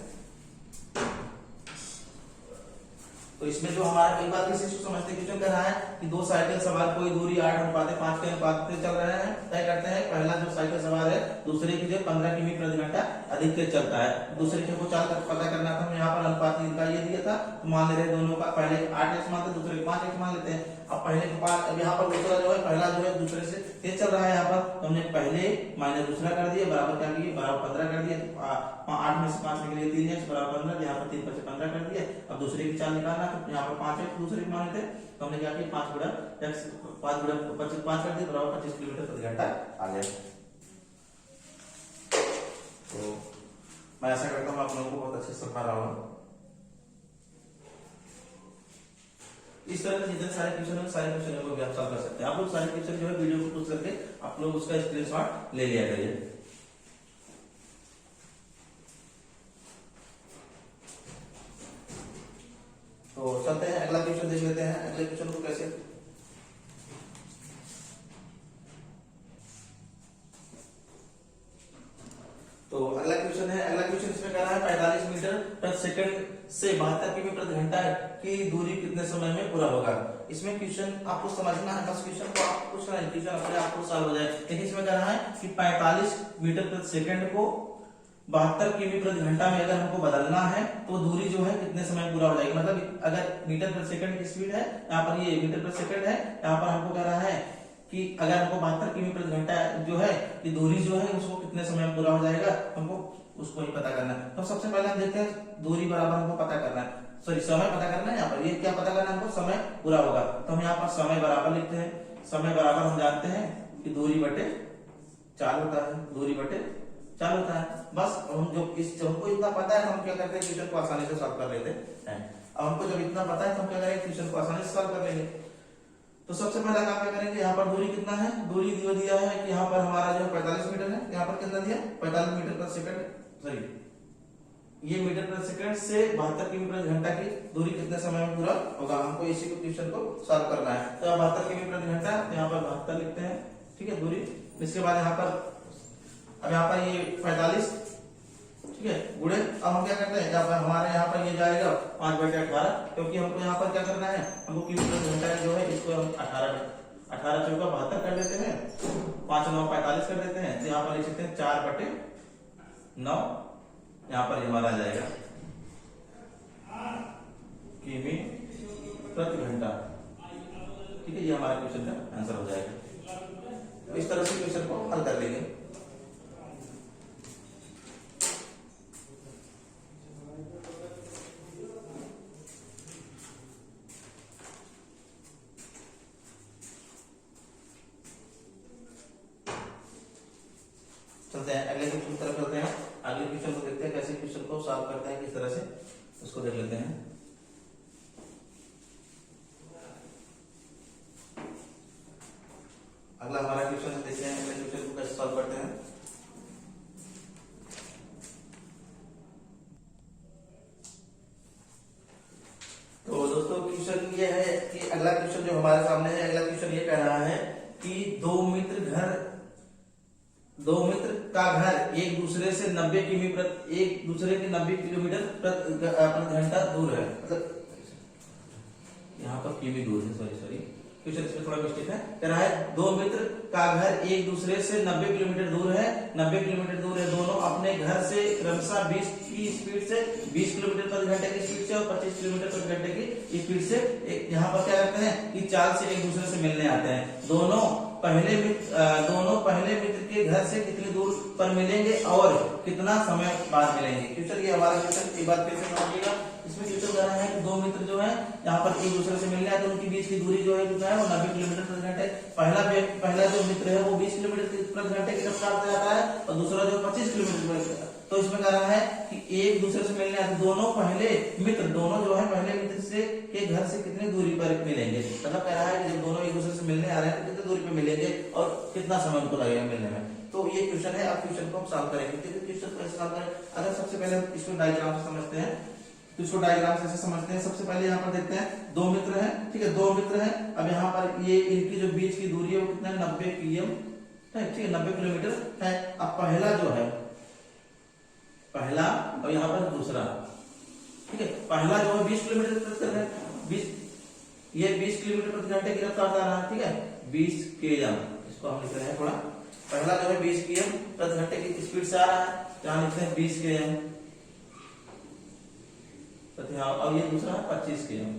तो इसमें जो हमारा एक बात किसी को समझते क्वेश्चन कर रहा है कि दो साइकिल सवार कोई दूरी 8:5 के अनुपात से चल रहे हैं, तय करते हैं पहला जो साइकिल सवार है दूसरे की जो 15 किमी प्रति घंटा अधिक तेज चलता है। दूसरे के को चाल पता करना था। हम यहाँ पर अनुपात इनका ये दिया था, तो मान ले रहे दोनों का, पहले 8x मानते दूसरे के 5x मान लेते हैं। अब पहले के 5, अब यहाँ पर दूसरा जो है पहला जो है दूसरे से तेज चल रहा है। यहाँ पर तो हमने पहले माइनस दूसरा कर दिया, बराबर क्या किए, बराबर 15 कर दिया। 8 में से 5 निकले 3x बराबर 15, यहाँ पर 3 × 5 = 15 कर दिया। अब दूसरे की चाल निकालना, तो यहाँ पर 5x दूसरे के माने थे, तो हमने क्या किया 5 गुणा x 5 गुणा 25 5 कर दिया बराबर 25 किलोमीटर प्रति घंटा आ गया। तो मैं ऐसा करता हूँ आप लोगों को बहुत अच्छे से समझ रहा हूँ। इस तरह के जितने सारे क्वेश्चन को भी आप सॉल्व कर सकते हैं। आप लोग सारे क्वेश्चन जो है वीडियो को पूछ करके आप लोग उसका स्क्रीनशॉट ले लिया करिए। तो चलते हैं अगला क्वेश्चन देख लेते हैं। अगले क्वेश्चन को कैसे तो अगला क्वेश्चन है, अगला क्वेश्चन इसमें कह रहा है 45 मीटर प्रति सेकंड से 72 किमी प्रति घंटा की दूरी कितने समय में पूरा होगा। इसमें क्वेश्चन आपको समझना है, बस क्वेश्चन को आपको पूछना है, क्वेश्चन अपने आप को सॉल्व हो जाए। देखिए इसमें कह रहा है कि 45 मीटर प्रति सेकंड को 72 किमी प्रति घंटा में अगर हमको बदलना है तो दूरी जो है कितने समय पूरा हो जाएगी। मतलब अगर मीटर प्रति सेकंड की स्पीड है, यहाँ पर ये मीटर प्रति सेकंड है, यहाँ पर हमको कह रहा है कि अगर हमको 72 किमी प्रति घंटा जो है ये दूरी जो है उसको कितने समय में पूरा हो जाएगा, हमको उसको ही पता करना है। तो सबसे पहले हम देखते हैं दूरी बराबर हमको पता करना है, सॉरी समय पता करना है। यहाँ पर ये क्या पता करना है हमको, समय पूरा होगा। तो हम यहाँ पर समय बराबर लिखते हैं। समय बराबर हम जानते हैं कि दूरी बटे 4 होता है, दूरी बटे 4 होता है। बस हम जो हमको इतना पता है तो हम क्या करते हैं क्वेश्चन को आसानी से सॉल्व कर लेते हैं। अब हमको जब इतना पता है तो हम क्या करेंगे क्वेश्चन को आसानी से सॉल्व कर लेंगे। तो सबसे पहला काम क्या करेंगे, यहाँ पर दूरी कितना है, दूरी दिया है कि यहाँ पर हमारा जो 45 मीटर है, यहाँ पर कितना दिया 45 मीटर प्रति सेकंड, सॉरी ये मीटर प्रति सेकंड से 72 किमी प्रति घंटा की दूरी कितने समय में पूरा होगा, हमको इसी को क्वेश्चन को सॉल्व करना है। तो 72 किमी प्रति घंटा, यहाँ पर 72 लिखते हैं, ठीक है दूरी। इसके बाद यहाँ पर अब यहाँ पर ये 45, ठीक है गुणे, अब हम क्या करते हैं हमारे यहाँ पर ये जाएगा 5/18, क्योंकि हमको यहाँ पर क्या करना है, हमको किमी प्रति घंटा जो है इसको हम 18 चौका 72 कर देते हैं, 5 9 45 कर देते हैं। तो यहाँ पर लिख सकते हैं 4/9, यहाँ पर हमारा आ जाएगा किमी प्रति घंटा, ठीक है। ये हमारे क्वेश्चन का आंसर हो जाएगा। तो इस तरह से क्वेश्चन को हल कर लेंगे। चलते हैं अगले क्वेश्चन तरफ चलते हैं। अगले क्वेश्चन को देखते हैं कैसे क्वेश्चन को सॉल्व करते हैं, किस तरह से उसको देख लेते हैं। अगला हमारा क्वेश्चन देखते हैं, अगले क्वेश्चन को कैसे सॉल्व करते हैं। तो दोस्तों क्वेश्चन ये है कि अगला क्वेश्चन जो हमारे सामने है, अगला क्वेश्चन ये कह रहा है कि दो मित्र का घर एक दूसरे से 90 किमी एक दूसरे के 90 किलोमीटर प्रति घंटा दूर है। मतलब यहाँ पर किमी दूर है, सॉरी क्वेश्चन इसमें थोड़ा मिस्टेक है। कह रहा है दो मित्र का घर एक दूसरे से 90 किलोमीटर दूर है, 90 किलोमीटर दूर है। दोनों अपने घर से क्रमशः 20 की स्पीड से 20 किलोमीटर प्रति घंटे की स्पीड से और 25 किलोमीटर प्रति घंटे की स्पीड से यहाँ पर क्या करते हैं कि चाल से एक दूसरे से मिलने आते हैं। दोनों पहले मित्र के घर से कितनी दूर पर मिलेंगे और कितना समय बाद मिलेंगे। क्वेश्चन ये हमारा क्वेश्चन एक बार फिर से समझिएगा। इसमें क्वेश्चन कह रहा है कि दो मित्र जो है यहाँ पर एक दूसरे से मिलने आते हैं, उनके बीच की दूरी जो है कितना है वो 90 किलोमीटर प्रति घंटे। पहला जो मित्र है वो 20 किलोमीटर प्रति घंटे की रफ्तार से आता है और दूसरा जो 25 किलोमीटर। तो इसमें कह रहा है कि एक दूसरे से मिलने आते दोनों जो है पहले मित्र से के घर से कितनी दूरी पर मिलेंगे। मतलब कह रहा है कि जब दोनों एक दूसरे से मिलने आ रहे हैं तो कितनी दूरी पर मिलेंगे और कितना समय उनको लगेगा मिलने में। तो ये क्वेश्चन है, अब क्वेश्चन को हम सॉल्व करेंगे। क्वेश्चन को सॉल्व करें, अगर सबसे पहले इसको डायग्राम से समझते हैं तो इसको डायग्राम से समझते हैं। सबसे पहले यहाँ पर देखते हैं दो मित्र हैं, ठीक है दो मित्र हैं। अब यहाँ पर ये इनकी जो बीच की दूरी है वो कितना है 90 km, ठीक है 90 किलोमीटर है। अब पहला जो है पहला और यहाँ पर दूसरा, ठीक है पहला जो है 20 किलोमीटर प्रति घंटे, ये 20 किलोमीटर प्रति घंटे की रफ्तार आ रहा है, ठीक है 20 km, इसको हम लिख रहे हैं थोड़ा। पहला जो है 20 km प्रति घंटे की स्पीड से आ रहा है, यहाँ लिखते हैं 20 km प्रति आवर, और ये दूसरा है 25 km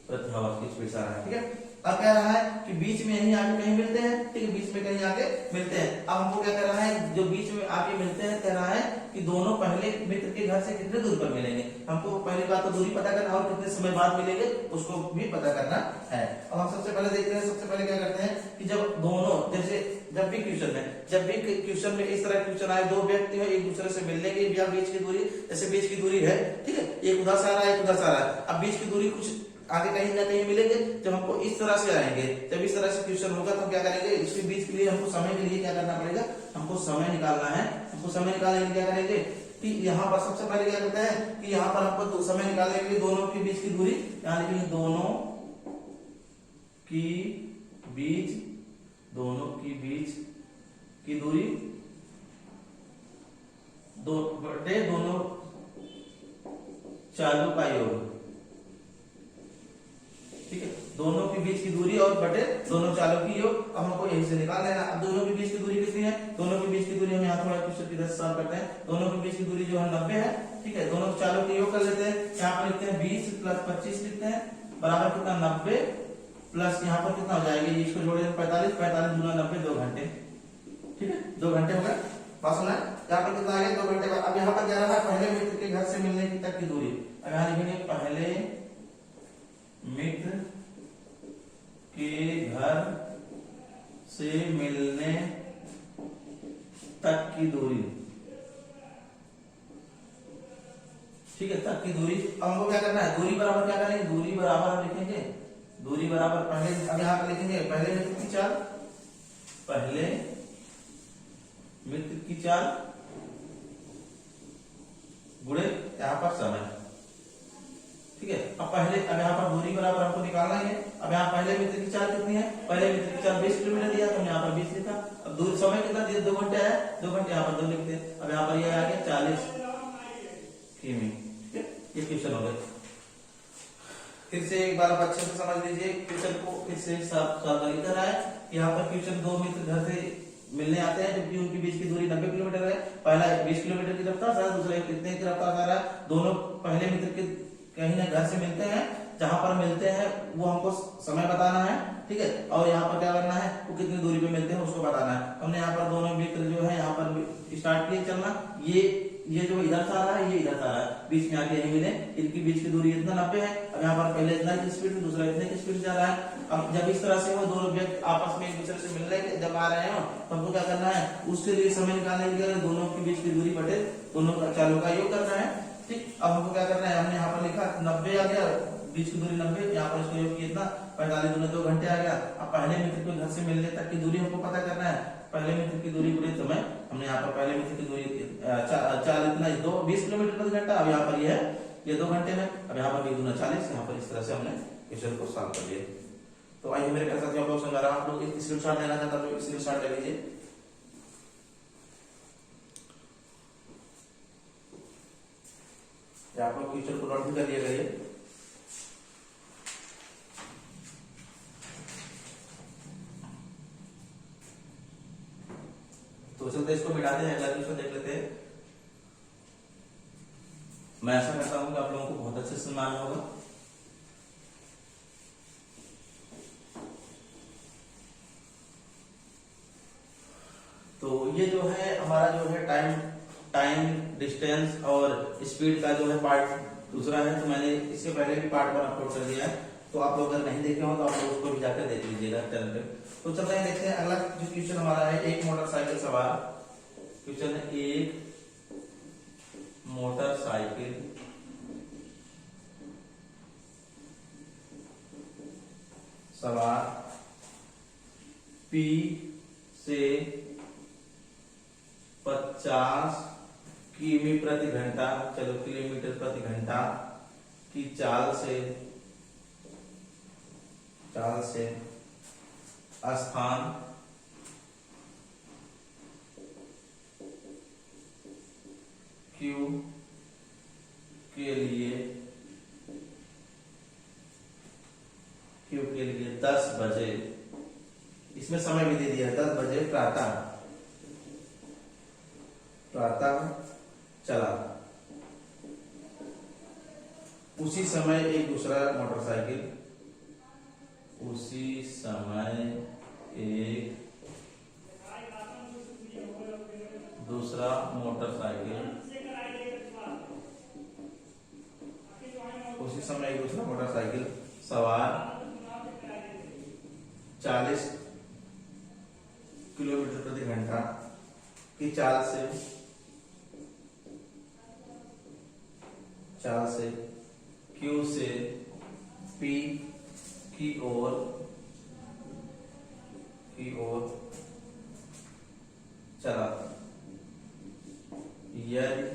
प्रति आवर की स्पीड से आ रहा है, ठीक है। अब कह रहा है कि बीच में यहीं आके कहीं मिलते हैं, ठीक है बीच में कहीं आके मिलते हैं। अब हमको क्या कर रहा है, जो बीच में आके मिलते हैं कह रहा है कि दोनों पहले मित्र के घर से कितने दूर पर मिलेंगे। हमको पहली बात तो दूरी पता करना और कितने समय बाद मिलेंगे उसको भी पता करना है। अब हम सबसे पहले देखते हैं, सबसे पहले क्या करते हैं कि जब दोनों, जैसे जब भी क्वेश्चन में इस तरह क्वेश्चन आए, दो व्यक्ति है एक दूसरे से मिलने के या बीच की दूरी, जैसे बीच की दूरी है, ठीक है, एक उधर से आ रहा है एक उधर से आ रहा है, अब बीच की दूरी कुछ आगे कहीं ना कहीं मिलेंगे। जब हमको इस तरह से आएंगे, जब इस तरह से क्वेश्चन होगा तो हम क्या करेंगे, इसके बीच के लिए हमको समय के लिए क्या करना पड़ेगा, हमको समय निकालना है। हमको समय निकालने के लिए क्या करेंगे कि यहाँ पर सबसे पहले क्या करते हैं कि यहाँ पर हमको समय निकालने के लिए दोनों के बीच की दूरी, यहाँ लिखेंगे दोनों की बीच की दूरी दोनों चालू का योग, ठीक है, दोनों के बीच की दूरी और बटे दोनों चालों की योग। अब हमको यही से निकाल लेना। अब दोनों के बीच की दूरी कितनी है, दोनों के बीच की दूरी हम यहाँ थोड़ा क्वेश्चन की तरह सॉल्व करते हैं। दोनों के बीच की दूरी जो है 90 है, ठीक है, दोनों चालों की योग कर लेते हैं। यहाँ पर लिखते हैं 20 प्लस 25 लिखते हैं बराबर कितना 90 प्लस यहाँ पर कितना हो जाएगा, इसको जोड़े 45, 45 गुना 90 2 घंटे, ठीक है, 2 घंटे हो गए। बात सुना, यहाँ पर कितना आ गया 2 घंटे बाद। अब यहाँ पर क्या रहा है, पहले मित्र के घर से मिलने की तक की दूरी। अब यहाँ लिखेंगे पहले मित्र के घर से मिलने तक की दूरी, ठीक है, तक की दूरी। अब हमको क्या करना है, दूरी बराबर क्या करेंगे, दूरी बराबर हम लिखेंगे, दूरी बराबर पहले, अब यहाँ पर लिखेंगे पहले मित्र की चाल, पहले मित्र की चाल गुणे यहाँ पर समय, ठीक है। अब यहाँ पर दूरी बराबर हमको निकालना है। अब यहाँ पहले मित्र की चाल कितनी है, पहले मित्र की चाल 20 किलोमीटर दिया तो हम यहाँ पर 20 लिखा। अब दूरी समय कितना दिया, 2 घंटे है, 2 घंटे यहाँ पर 2 लिखते हैं। अब यहाँ पर ये आ गया 40 किमी, ठीक है, ये क्वेश्चन हो गया। फिर से एक बार अच्छे से समझ लीजिए क्वेश्चन को, फिर से सावधानी कर रहा है। यहाँ पर क्वेश्चन दो मित्र घर से मिलने आते हैं जबकि उनके बीच की दूरी 90 किलोमीटर है। पहला 20 किलोमीटर की रफ्तार से, दूसरा कितने की रफ्तार से आ रहा है। दोनों पहले मित्र के कहीं ना घर से मिलते हैं, जहां पर मिलते हैं वो हमको समय बताना है, ठीक है, और यहाँ पर क्या करना है, वो कितनी दूरी पे मिलते हैं उसको बताना है। हमने यहाँ पर दोनों मित्र जो है यहाँ पर स्टार्ट किए चलना, ये जो इधर से आ रहा है ये इधर से आ रहा है, बीच में आके यही मिले, इनकी बीच की दूरी इतना 90 है। अब यहाँ पर पहले इतना की स्पीड, दूसरा इतने की स्पीड जा रहा है। अब जब इस तरह से वो दोनों व्यक्ति आपस में एक दूसरे से मिलने के जब आ रहे हो तो हमको क्या करना है, उसके लिए समय निकालने के लिए दोनों के बीच की दूरी बटे दोनों चालों का योग करना है, ठीक। अब हमको क्या करना है, हमने यहाँ पर लिखा 90 आ गया, बीच की दूरी 90, यहाँ पर इसको योग किया इतना 45 गुना 2 घंटे आ गया। अब पहले मित्र के घर से मिलने तक की दूरी हमको पता करना है। पहले मित्र की दूरी गुणे समय, हमने यहाँ पर पहले मित्र की दूरी चाल इतना 20 किलोमीटर प्रति घंटा। अब यहाँ पर ये 2 घंटे में, अब यहाँ पर 2 गुना 40, यहाँ पर इस तरह से हमने क्वेश्चन को सॉल्व कर लिया। तो आइए मेरे साथ आप लोग समझा रहा हूँ, आप लोग स्क्रीनशॉट लेना चाहता तो स्क्रीनशॉट ले लीजिए। आप लोग क्वेश्चन को नोट भी कर लिया करिए। तो चलते इसको मिटा दें, अगला क्वेश्चन देख लेते हैं। मैं ऐसा करता हूं कि आप लोगों को बहुत अच्छे से मालूम होगा। तो ये जो है हमारा जो है टाइम डिस्टेंस और स्पीड का जो है पार्ट दूसरा है। तो मैंने इससे पहले भी पार्ट 1 अपलोड कर दिया है, तो आप लोग अगर नहीं देखे हो तो आप लोग उसको भी जाकर देख लीजिएगा चैनल पे। तो चलते हैं देखते हैं अगला जो क्वेश्चन हमारा है, एक मोटरसाइकिल सवार। क्वेश्चन है, एक मोटरसाइकिल सवार P से 50 किमी प्रति घंटा, चलो किलोमीटर प्रति घंटा की चाल से स्थान Q के लिए 10 बजे, इसमें समय भी दे दिया है 10 बजे प्रातः चला। उसी समय एक दूसरा मोटरसाइकिल सवार 40 किलोमीटर प्रति घंटा की चाल से Q से P की ओर चला, यदि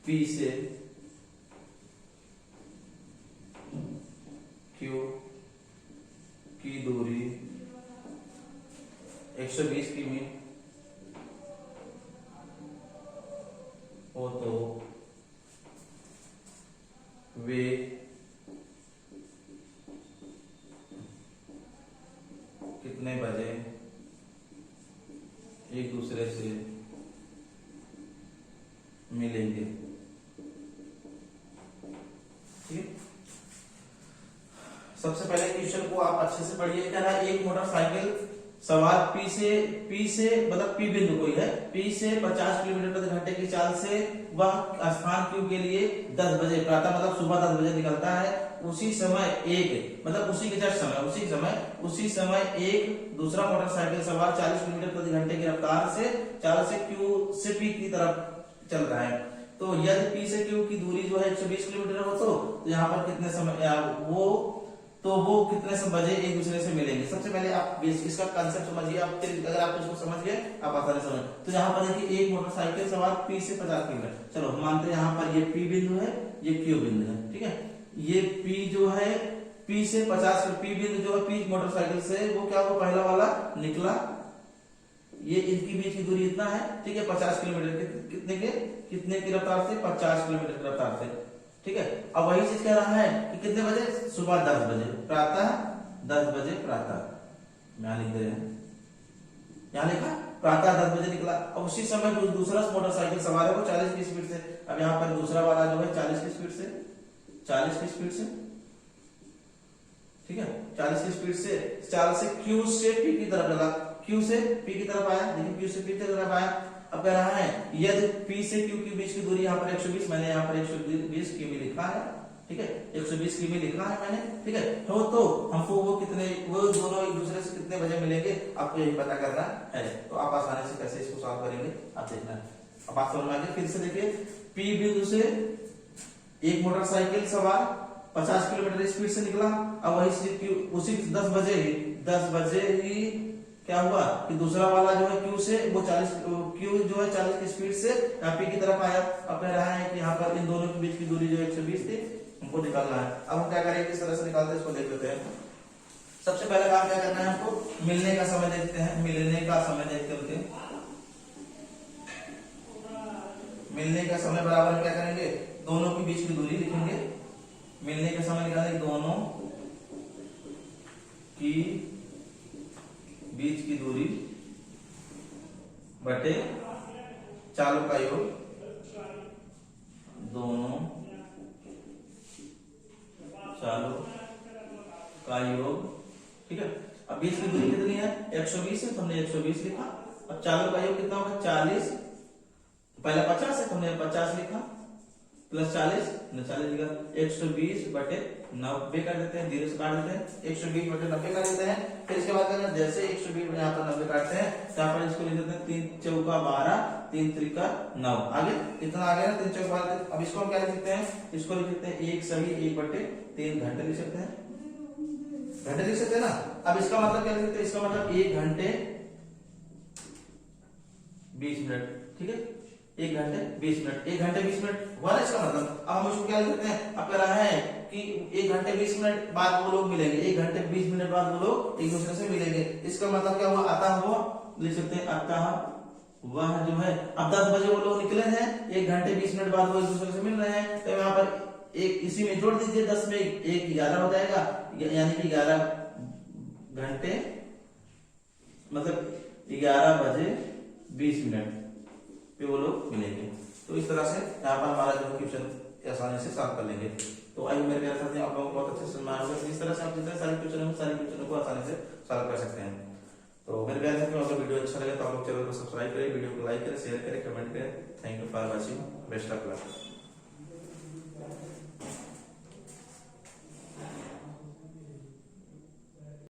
P से Q की दूरी 120 किमी हो तो वे कितने बजे एक दूसरे से मिलेंगे। ठीक, सबसे पहले क्वेश्चन को आप अच्छे से पढ़िए। क्या है, एक मोटरसाइकिल सवार P से मतलब P बिंदु कोई है, P से 50 किलोमीटर प्रति घंटे की चाल से वह स्थान Q के लिए 10 बजे प्रातः मतलब सुबह 10 बजे निकलता है। उसी समय एक मतलब उसी समय एक दूसरा मोटरसाइकिल सवार 40 किलोमीटर प्रति घंटे की रफ्तार से Q से P की तरफ चल रहा है। तो यदि P से Q की दूरी जो है 120 किलोमीटर हो तो यहाँ पर कितने समय वो कितने बजे एक दूसरे से मिलेंगे। सबसे पहले आप इसका कांसेप्ट समझिए। आप अगर आप इसको समझ गए आप आसानी समझ। तो यहाँ पर देखिए एक मोटरसाइकिल सवार P से 50 किलोमीटर, चलो मानते हैं यहाँ पर ये P बिंदु है, ये Q बिंदु है। ठीक है, ये P जो है P से 50 P बिंदु जो है P मोटरसाइकिल से वो क्या हुआ, पहला वाला निकला, ये इनकी बीच की दूरी इतना है। ठीक है, 50 किलोमीटर कितने की रफ्तार से, 50 किलोमीटर की रफ्तार से। ठीक है, अब वही चीज कह रहा है कि कितने बजे, सुबह 10 बजे प्रातः 10 बजे प्रातः यहां लिख दे रहे हैं, यहां लिखा प्रातः 10 बजे निकला। अब उसी समय दूसरा मोटरसाइकिल सवार है वो 40 की स्पीड से, अब यहाँ पर दूसरा वाला जो है 40 की स्पीड से ठीक है 40 की स्पीड से चाल से Q से P की तरफ चला, Q से P की तरफ आया। देखिए Q से P की तरफ आया। अब कह रहा है यदि P से Q के बीच की दूरी यहाँ पर 120, मैंने यहाँ पर 120 किमी लिखा है। ठीक है, 120 किमी लिखा है मैंने। ठीक है, तो हमको वो दोनों एक दूसरे से कितने बजे मिलेंगे आपको यही पता करना है। तो आप आसानी से कैसे इसको सॉल्व करेंगे आप देखना। अब बात समझ में आ गई। फिर से देखिए, P बिंदु से एक मोटरसाइकिल सवार 50 किलोमीटर स्पीड से निकला। अब वही से उसी 10 बजे ही क्या हुआ कि दूसरा वाला जो है Q से वो 40 की स्पीड से P की तरफ आया। अब कह रहा है कि यहाँ पर इन दोनों के बीच की दूरी जो 120 थी हमको निकालना है। अब हम क्या करेंगे, किस तरह से निकालते हैं इसको देख लेते हैं। सबसे पहले काम क्या करना है हमको, मिलने का समय देखते हैं। मिलने का समय बराबर क्या करेंगे, दोनों के बीच की दूरी लिखेंगे। मिलने का समय निकालेंगे, दोनों की बीच की दूरी बटे चालों का योग, दोनों चालों का योग। ठीक है, अब बीच की दूरी कितनी है, 120 है तो हमने 120 लिखा। अब चालों का योग कितना होगा, 40, पहले 50 है तो हमने 50 लिखा, प्लस 40 लिखा। 120 बटे 90 कर देते हैं, 0 से काट देते हैं, 120 बटे 90 कर देते हैं। फिर इसके बाद करना, जैसे 120 यहाँ पर 90 काटते हैं तो यहाँ पर इसको लिख देते हैं 3 चौका 12, 3 त्रिका 9। आगे कितना आ गया, 3 चौका 12। अब इसको हम क्या लिख सकते हैं, इसको लिख सकते हैं 1 सही 1 बटे 3 घंटे लिख सकते हैं, घंटे लिख सकते हैं ना। अब इसका मतलब क्या लिख सकते हैं, इसका मतलब 1 घंटे 20 मिनट। ठीक है, 1 घंटे 20 मिनट, 1 घंटे 20 मिनट हुआ ना इसका मतलब। अब हम इसको क्या लिख सकते हैं, अब कह रहा है कि 1 घंटे 20 मिनट बाद वो लोग मिलेंगे, 1 घंटे 20 मिनट बाद वो लोग एक दूसरे से मिलेंगे। इसका मतलब क्या हुआ, आता हुआ लिख सकते हैं, अतः वह जो है, अब 10 बजे वो लोग निकले हैं, 1 घंटे 20 मिनट बाद वो एक दूसरे से मिल रहे हैं। तो यहाँ पर एक इसी में जोड़ दीजिए, 10 में 1 11 हो जाएगा, यानी कि 11 घंटे मतलब 11 बजे 20 मिनट पे वो लोग मिलेंगे। तो इस तरह से यहाँ पर हमारा जो क्वेश्चन आसानी से सॉल्व कर लेंगे। तो आई मेरे प्यारे साथी, आप लोगों को बहुत अच्छे से समझ होगा। इस तरह से आप जितने सारे क्वेश्चन को आसानी से सॉल्व कर सकते हैं। तो मेरे प्यारे साथियों, अगर वीडियो अच्छा लगे तो आप लोग चैनल को सब्सक्राइब करें, वीडियो को लाइक करें, शेयर करें, कमेंट करें। Thank you for watching, best of luck.